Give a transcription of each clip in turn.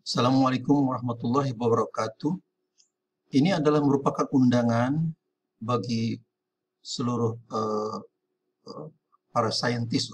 Assalamualaikum warahmatullahi wabarakatuh. Ini adalah merupakan undangan bagi seluruh para saintis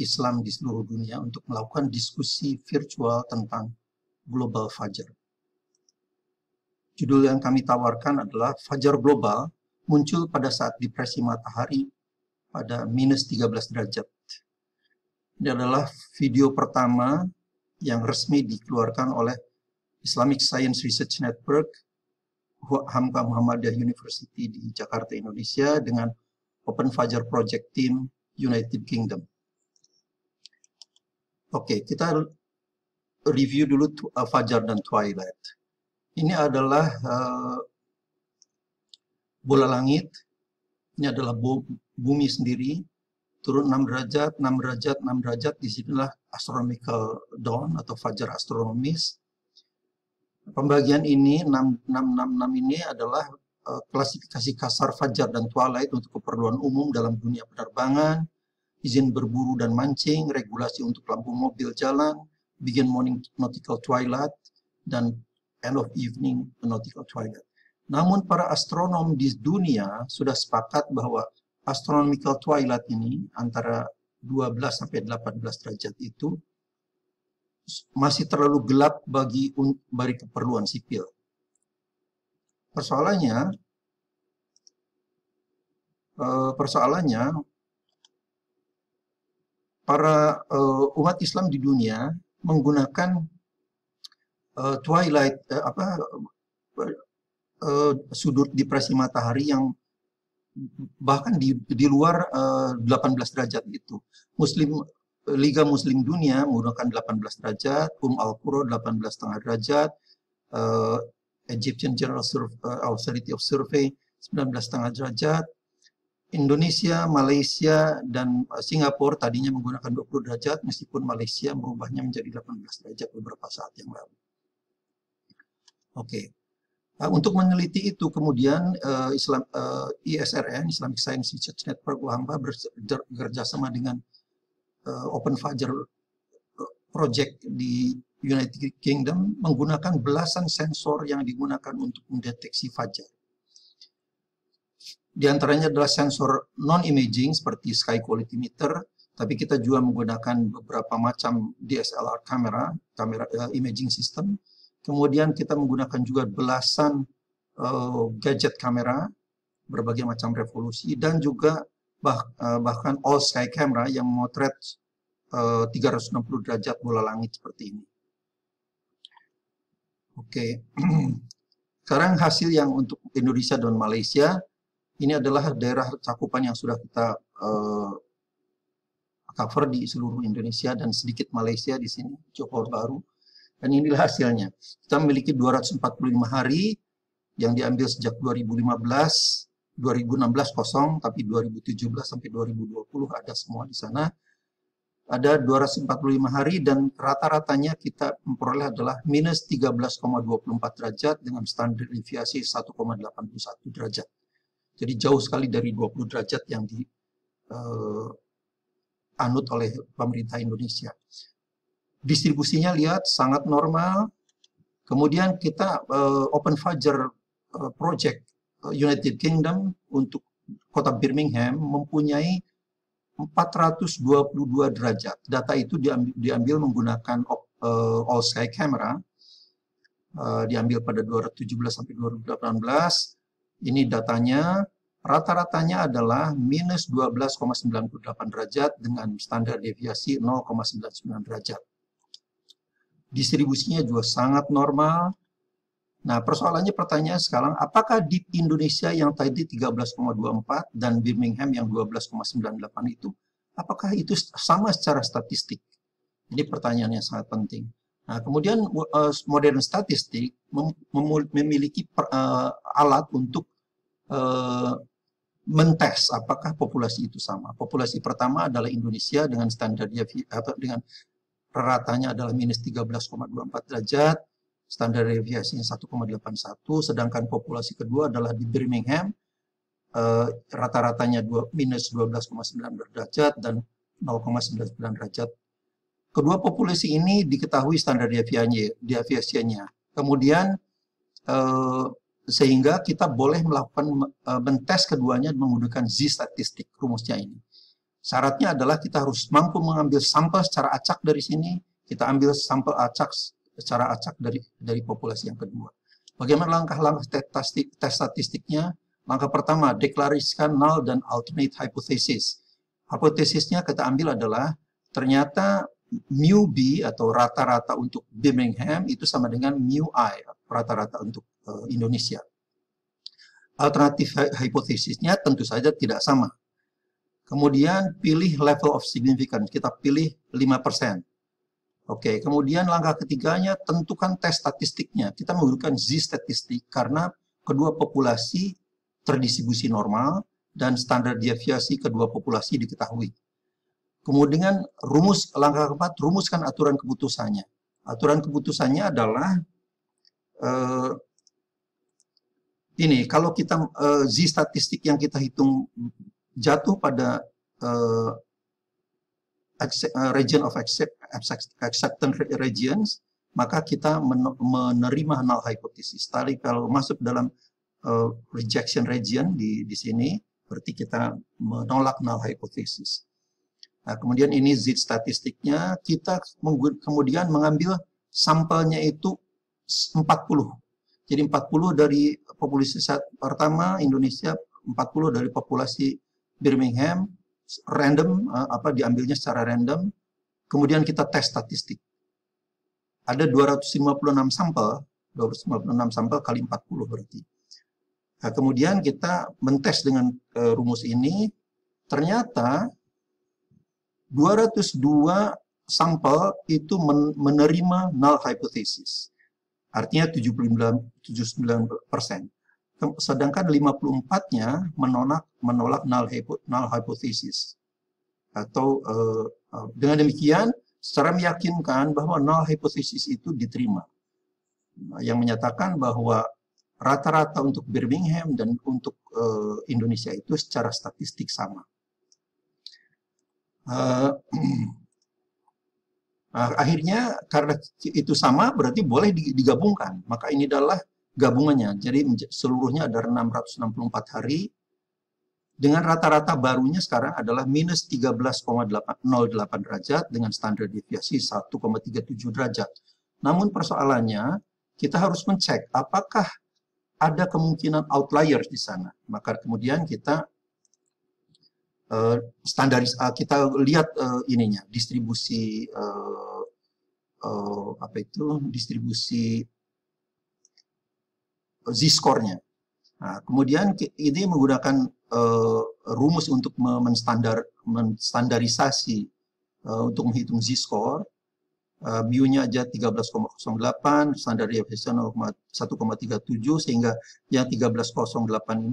Islam di seluruh dunia untuk melakukan diskusi virtual tentang Global Fajar. Judul yang kami tawarkan adalah Fajar Global muncul pada saat depresi matahari pada minus 13 derajat. Ini adalah video pertama yang resmi dikeluarkan oleh Islamic Science Research Network, Hamka Muhammadiyah University di Jakarta, Indonesia, dengan Open Fajar Project Team United Kingdom. Oke, kita review dulu Fajar dan Twilight. Ini adalah bola langit, ini adalah bumi sendiri, turun 6 derajat, 6 derajat, 6 derajat, disinilah astronomical dawn atau fajar astronomis. Pembagian ini, 666 ini adalah klasifikasi kasar fajar dan twilight untuk keperluan umum dalam dunia penerbangan, izin berburu dan mancing, regulasi untuk lampu mobil jalan, begin morning nautical twilight, dan end of evening nautical twilight. Namun para astronom di dunia sudah sepakat bahwa astronomical twilight ini antara 12 sampai 18 derajat itu masih terlalu gelap bagi keperluan sipil. Persoalannya para umat Islam di dunia menggunakan twilight sudut depresi matahari yang bahkan di luar 18 derajat itu. Liga Muslim Dunia menggunakan 18 derajat, Al-Qura 18,5 derajat, Egyptian General Authority of Survey 19,5 derajat, Indonesia, Malaysia, dan Singapura tadinya menggunakan 20 derajat, meskipun Malaysia merubahnya menjadi 18 derajat beberapa saat yang lalu. Oke. Untuk meneliti itu kemudian ISRN, Islamic Science Research Network UHAMBA bekerja sama dengan Open Fajar Project di United Kingdom menggunakan belasan sensor yang digunakan untuk mendeteksi fajar. Di antaranya adalah sensor non-imaging seperti sky quality meter, tapi kita juga menggunakan beberapa macam DSLR kamera imaging system. Kemudian kita menggunakan juga belasan gadget kamera berbagai macam resolusi dan juga bahkan all sky camera yang memotret 360 derajat bola langit seperti ini. Oke. Sekarang hasil yang untuk Indonesia dan Malaysia, ini adalah daerah cakupan yang sudah kita cover di seluruh Indonesia dan sedikit Malaysia di sini, Johor Bahru. Dan inilah hasilnya. Kita memiliki 245 hari yang diambil sejak 2016 kosong, tapi 2017 sampai 2020 ada semua di sana. Ada 245 hari dan rata-ratanya kita memperoleh adalah minus 13,24 derajat dengan standar deviasi 1,81 derajat. Jadi jauh sekali dari 20 derajat yang dianut oleh pemerintah Indonesia. Distribusinya lihat sangat normal. Kemudian kita Open Fajar Project United Kingdom untuk kota Birmingham mempunyai 422 derajat. Data itu diambil menggunakan all sky camera. Diambil pada 2017 sampai 2018. Ini datanya. Rata-ratanya adalah minus 12,98 derajat dengan standar deviasi 0,99 derajat. Distribusinya juga sangat normal. Nah, pertanyaan sekarang, apakah di Indonesia yang tadi 13,24 dan Birmingham yang 12,98 itu, apakah itu sama secara statistik? Ini pertanyaan yang sangat penting. Nah, kemudian modern statistik memiliki alat untuk mentes apakah populasi itu sama. Populasi pertama adalah Indonesia dengan standar dengan ratanya adalah minus 13,24 derajat, standar deviasinya 1,81, sedangkan populasi kedua adalah di Birmingham, rata-ratanya minus 12,9 derajat dan 0,99 derajat kedua populasi ini diketahui standar deviasinya. Kemudian sehingga kita boleh melakukan mentes keduanya menggunakan z-statistik rumusnya ini. Syaratnya adalah kita harus mampu mengambil sampel secara acak dari sini, kita ambil sampel acak secara acak dari populasi yang kedua. Bagaimana langkah-langkah tes statistiknya? Langkah pertama, deklarasikan null dan alternate hypothesis. Hipotesisnya kita ambil adalah ternyata mu B atau rata-rata untuk Birmingham itu sama dengan mu I, rata-rata untuk Indonesia. Alternatif hipotesisnya tentu saja tidak sama. Kemudian pilih level of significance, kita pilih 5%. Oke, kemudian langkah ketiganya tentukan tes statistiknya. Kita menggunakan z-statistik karena kedua populasi terdistribusi normal dan standar deviasi kedua populasi diketahui. Kemudian langkah keempat, rumuskan aturan keputusannya. Aturan keputusannya adalah ini, kalau kita z-statistik yang kita hitung jatuh pada region of acceptance regions, maka kita menerima null hypothesis. Tadi kalau masuk dalam rejection region di sini, berarti kita menolak null hypothesis. Nah, kemudian ini z-statistiknya, kita kemudian mengambil sampelnya itu 40. Jadi 40 dari populasi pertama Indonesia, 40 dari populasi Birmingham, random, diambilnya secara random, kemudian kita tes statistik. Ada 256 sampel, 256 sampel kali 40 berarti. Nah, kemudian kita mentes dengan rumus ini, ternyata 202 sampel itu menerima null hypothesis. Artinya 79%. Sedangkan 54-nya menolak null hypothesis. Atau dengan demikian secara meyakinkan bahwa null hypothesis itu diterima. Yang menyatakan bahwa rata-rata untuk Birmingham dan untuk Indonesia itu secara statistik sama. Akhirnya karena itu sama berarti boleh digabungkan. Maka ini adalah gabungannya. Jadi seluruhnya ada 664 hari. Dengan rata-rata barunya sekarang adalah minus 13,08 derajat dengan standar deviasi 1,37 derajat. Namun persoalannya kita harus mencek apakah ada kemungkinan outliers di sana. Maka kemudian kita kita lihat ininya distribusi distribusi z-score-nya. Nah, kemudian ini menggunakan rumus untuk menstandarisasi untuk menghitung z-score. Mu-nya aja 13,08, standar deviasi 1,37, sehingga yang 13,08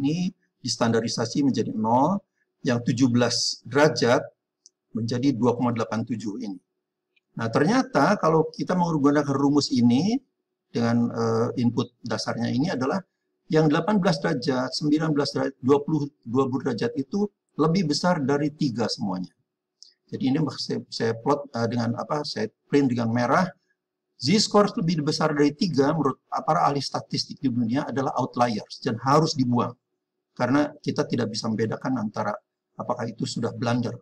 ini distandarisasi menjadi 0, yang 17 derajat menjadi 2,87 ini. Nah, ternyata kalau kita menggunakan rumus ini dengan input dasarnya ini adalah yang 18 derajat, 19 derajat, 20 derajat itu lebih besar dari 3 semuanya. Jadi ini saya plot dengan saya print dengan merah. Z-score lebih besar dari 3 menurut para ahli statistik di dunia adalah outliers dan harus dibuang. Karena kita tidak bisa membedakan antara apakah itu sudah blunder.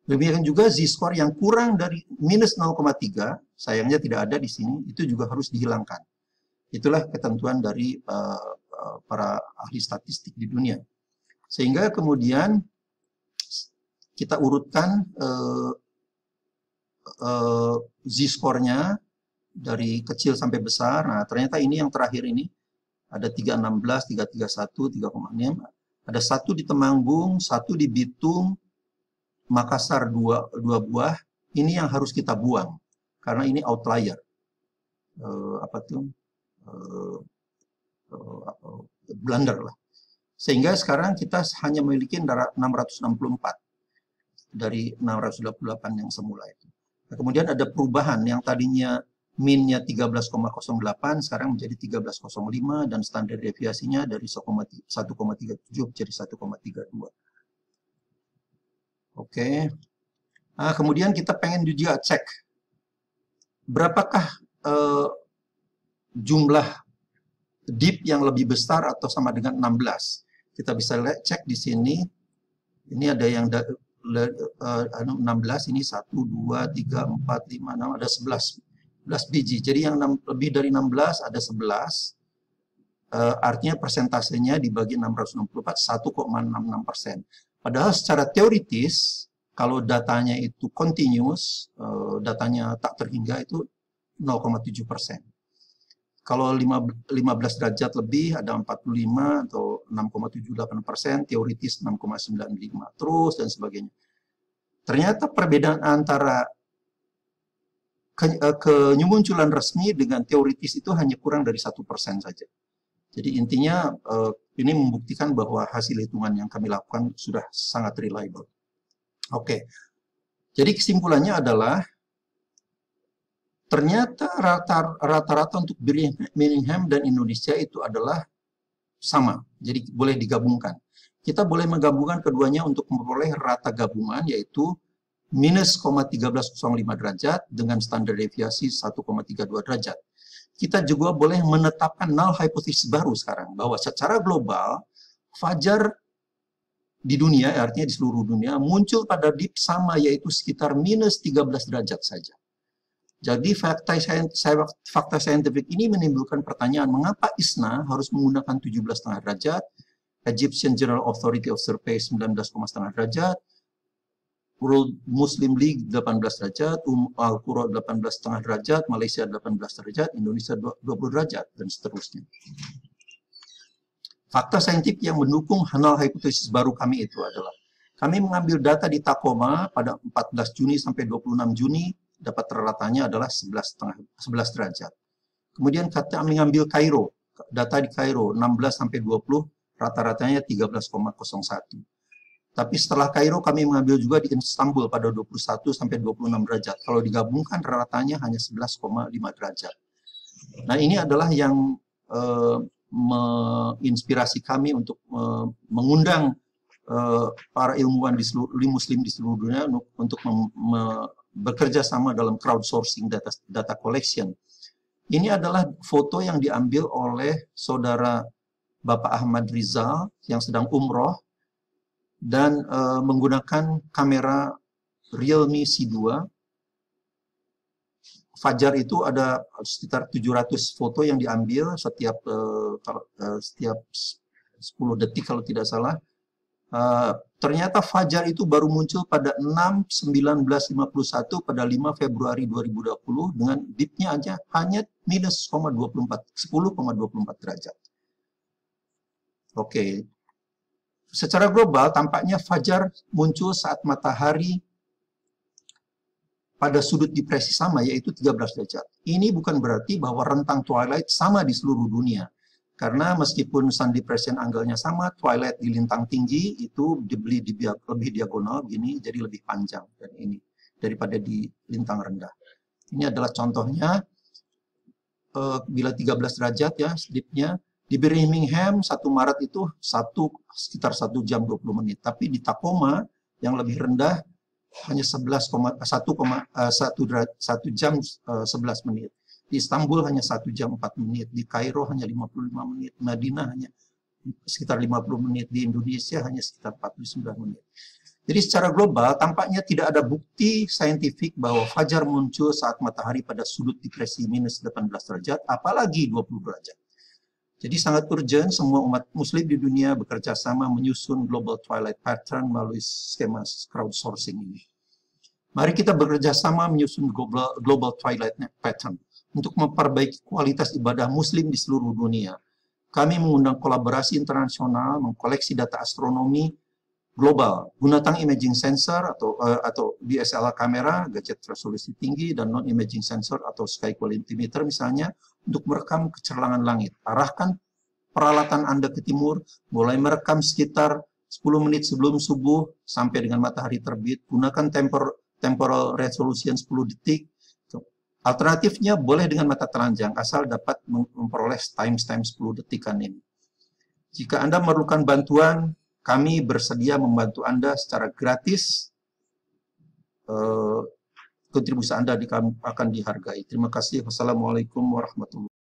Demikian juga z-score yang kurang dari minus 0,3, sayangnya tidak ada di sini, itu juga harus dihilangkan. Itulah ketentuan dari para ahli statistik di dunia. Sehingga kemudian kita urutkan z-score-nya dari kecil sampai besar. Nah, ternyata ini yang terakhir ini ada 316, 331, 3,6. Ada 1 di Temanggung, 1 di Bitung, Makassar 2 buah. Ini yang harus kita buang karena ini outlier. Blunder lah. Sehingga sekarang kita hanya memiliki 664 dari 628 yang semula itu. Nah, kemudian ada perubahan yang tadinya min-nya 13,08 sekarang menjadi 13,05 dan standar deviasinya dari 1,37 menjadi 1,32. Oke. Nah, kemudian kita pengen juga cek berapakah jumlah dip yang lebih besar atau sama dengan 16? Kita bisa cek di sini. Ini ada yang 16, ini 1, 2, 3, 4, 5, 6, ada 11 biji. Jadi yang lebih dari 16 ada 11. Artinya persentasenya dibagi 664, 1,66%. Padahal secara teoritis, kalau datanya itu continuous, datanya tak terhingga itu 0,7%. Kalau 15 derajat lebih ada 45 atau 6,78%, teoritis 6,95, terus dan sebagainya. Ternyata perbedaan antara kemunculan resmi dengan teoritis itu hanya kurang dari 1% saja. Jadi intinya ini membuktikan bahwa hasil hitungan yang kami lakukan sudah sangat reliable. Oke, jadi kesimpulannya adalah ternyata rata-rata untuk Birmingham dan Indonesia itu adalah sama, jadi boleh digabungkan. Kita boleh menggabungkan keduanya untuk memperoleh rata gabungan, yaitu minus 1305 derajat dengan standar deviasi 1,32 derajat. Kita juga boleh menetapkan null hypothesis baru sekarang, bahwa secara global, fajar di dunia, artinya di seluruh dunia, muncul pada dip sama, yaitu sekitar minus 13 derajat saja. Jadi fakta saintifik ini menimbulkan pertanyaan, mengapa ISNA harus menggunakan 17,5 derajat, Egyptian General Authority of Survey 19,5 derajat, World Muslim League 18 derajat, Al-Qura 18,5 derajat, Malaysia 18 derajat, Indonesia 20 derajat, dan seterusnya. Fakta saintifik yang mendukung null hypothesis baru kami itu adalah, kami mengambil data di Tacoma pada 14 Juni sampai 26 Juni, dapat ratanya adalah 11 derajat. Kemudian kami mengambil Kairo, data di Kairo 16 sampai 20, rata-ratanya 13,01. Tapi setelah Kairo kami mengambil juga di Istanbul pada 21 sampai 26 derajat. Kalau digabungkan ratanya hanya 11,5 derajat. Nah, ini adalah yang menginspirasi kami untuk mengundang para ilmuwan muslim di seluruh dunia untuk bekerja sama dalam crowdsourcing data collection. Ini adalah foto yang diambil oleh saudara Bapak Ahmad Rizal yang sedang umroh dan menggunakan kamera Realme C2. Fajar itu ada sekitar 700 foto yang diambil setiap 10 detik kalau tidak salah. Ternyata fajar itu baru muncul pada 6/1951 pada 5 Februari 2020 dengan dipnya aja hanya minus 10,24 derajat. Oke. Secara global tampaknya fajar muncul saat matahari pada sudut depresi sama, yaitu 13 derajat. Ini bukan berarti bahwa rentang twilight sama di seluruh dunia. Karena meskipun sun depression angle-nya sama, twilight di lintang tinggi itu lebih diagonal begini, jadi lebih panjang dan ini daripada di lintang rendah. Ini adalah contohnya bila 13 derajat ya dipnya. Di Birmingham 1 Maret itu sekitar 1 jam 20 menit. Tapi di Tacoma yang lebih rendah hanya 1 jam 11 menit. Di Istanbul hanya 1 jam 4 menit. Di Kairo hanya 55 menit. Madinah hanya sekitar 50 menit. Di Indonesia hanya sekitar 49 menit. Jadi secara global tampaknya tidak ada bukti saintifik bahwa fajar muncul saat matahari pada sudut depresi minus 18 derajat, apalagi 20 derajat. Jadi sangat urgent semua umat muslim di dunia bekerja sama menyusun global twilight pattern melalui skema crowdsourcing ini. Mari kita bekerja sama menyusun global twilight pattern untuk memperbaiki kualitas ibadah muslim di seluruh dunia. Kami mengundang kolaborasi internasional, mengkoleksi data astronomi global, gunakan imaging sensor atau DSLR kamera, gadget resolusi tinggi, dan non-imaging sensor atau sky qualentimeter misalnya, untuk merekam kecemerlangan langit. Arahkan peralatan Anda ke timur, mulai merekam sekitar 10 menit sebelum subuh sampai dengan matahari terbit. Gunakan temporal resolution 10 detik. Alternatifnya boleh dengan mata telanjang, asal dapat memperoleh timestamp 10 detikan ini. Jika Anda memerlukan bantuan, kami bersedia membantu Anda secara gratis. kontribusi Anda akan dihargai. Terima kasih. Wassalamualaikum warahmatullahi wabarakatuh.